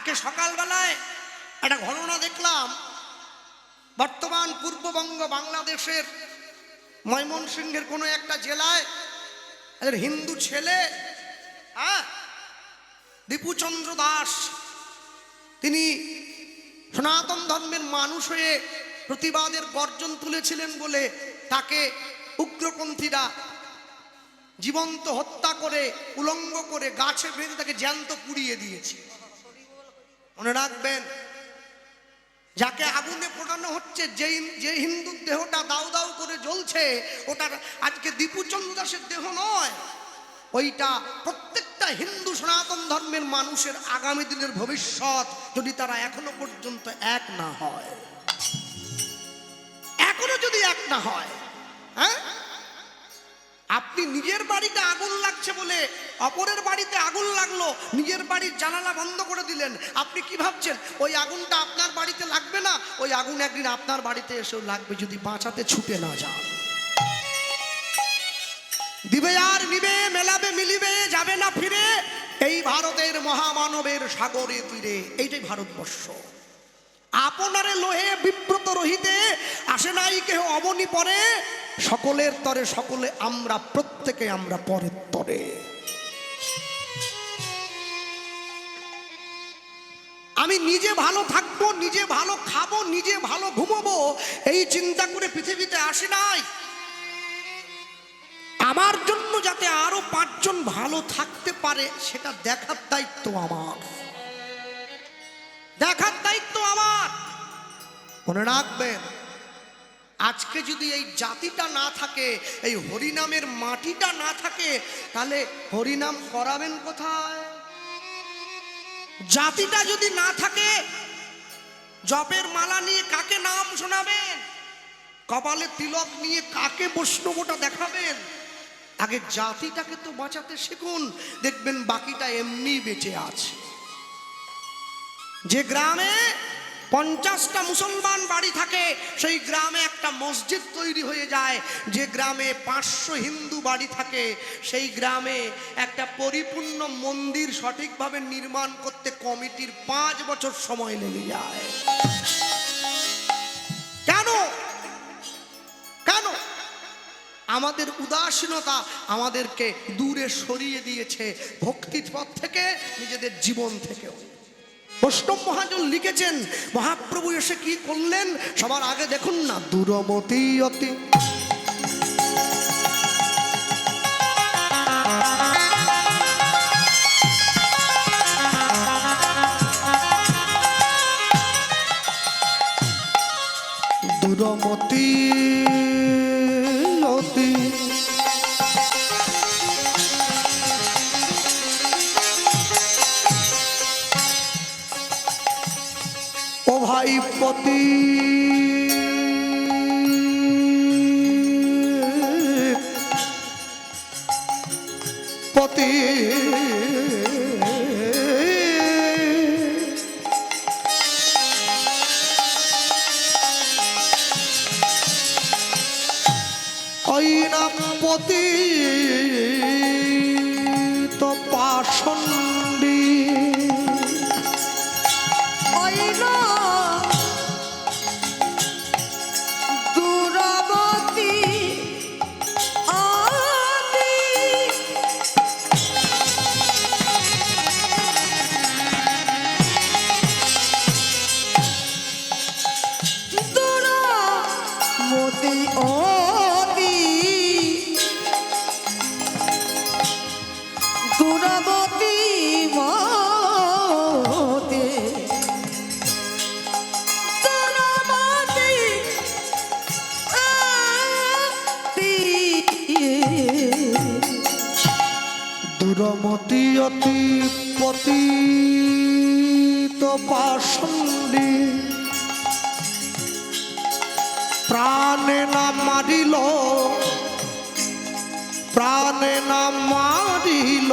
আজকে সকালবেলায় একটা ঘটনা দেখলাম। বর্তমান পূর্ববঙ্গ বাংলাদেশের ময়মনসিংহের কোনো একটা জেলায় হিন্দু ছেলে, দীপুচন্দ্র দাস, তিনি সনাতন ধর্মের মানুষ হয়ে প্রতিবাদের গর্জন তুলেছিলেন বলে তাকে উগ্রপন্থীরা জীবন্ত হত্যা করে, উলঙ্গ করে গাছে বেঁধে তাকে জ্যান্ত পুড়িয়ে দিয়েছে। মনে রাখবেন, যাকে আগুনে পোড়ানো হচ্ছে, যে হিন্দুর দেহটা দাউ দাউ করে জ্বলছে, ওটা আজকে দীপুচন্দ্র দাসের দেহ নয়। ওইটা প্রত্যেকটা হিন্দু সনাতন ধর্মের মানুষের আগামী দিনের ভবিষ্যৎ, যদি তারা এখনো পর্যন্ত এক না হয়, এখনো যদি এক না হয়। হ্যাঁ, আপনি নিজের বাড়িতে আগুন লাগছে বলে অপরের বাড়িতে আগুন লাগলো, নিজের বাড়ির জানালা বন্ধ করে দিলেন। আপনি কি ভাবছেন ওই আগুনটা আপনার বাড়িতে লাগবে না? ওই আগুন একদিন আপনার বাড়িতে এসেও লাগবে, যদি বাঁচাতে ছুটে না যান। দিবে আর নিবে, মেলাবে মিলিবে, যাবে না ফিরে, এই ভারতের মহামানবের সাগরে তীরে। এইটাই ভারতবর্ষ। আপনারে লোহে বিব্রত রহিতে, আসে নাই কেহ অবনি পরে, সকলের তরে সকলে আমরা, প্রত্যেকে আমরা পরের তরে। আমি নিজে ভালো থাকবো, নিজে ভালো খাবো, নিজে ভালো ঘুমাবো, এই চিন্তা করে পৃথিবীতে আসি নাই। আমার জন্য যাতে আরো 5 জন ভালো থাকতে পারে, সেটা দেখার দায়িত্ব আমার, দেখার দায়িত্ব আমার। মনে রাখবেন, আজকে যদি এই জাতিটা না থাকে, এই হরিনামের মাটিটা না থাকে, তাহলে হরিনাম করাবেন কোথায়? জাতিটা যদি না থাকে, জপের মালা নিয়ে কাকে নাম শোনাবেন? কপালে তিলক নিয়ে কাকে বৈষ্ণবটা দেখাবেন? আগে জাতিটাকে তো বাঁচাতে শিখুন, দেখবেন বাকিটা এমনি বেঁচে আছে। যে গ্রামে 50টা মুসলমান বাড়ি থাকে, সেই গ্রামে একটা মসজিদ তৈরি হয়ে যায়। যে গ্রামে 500 হিন্দু বাড়ি থাকে, সেই গ্রামে একটা পরিপূর্ণ মন্দির সঠিকভাবে নির্মাণ করতে কমিটির 5 বছর সময় লেগে যায়। কেন? কেন? আমাদের উদাসীনতা আমাদেরকে দূরে সরিয়ে দিয়েছে ভক্তির পথ থেকে, নিজেদের জীবন থেকেও। বৈষ্ণব মহাজন লিখেছেন, মহাপ্রভু এসে কি করলেন সবার আগে দেখুন না, দূরমতি অতি দূরমতি অতি ও ভাই পতি, পতি ওই না পতি তো পাষণ্ডী, দূরমতি অতি পতি তো পাষণ্ডী, প্রাণে না মারিল, প্রাণে না মারিল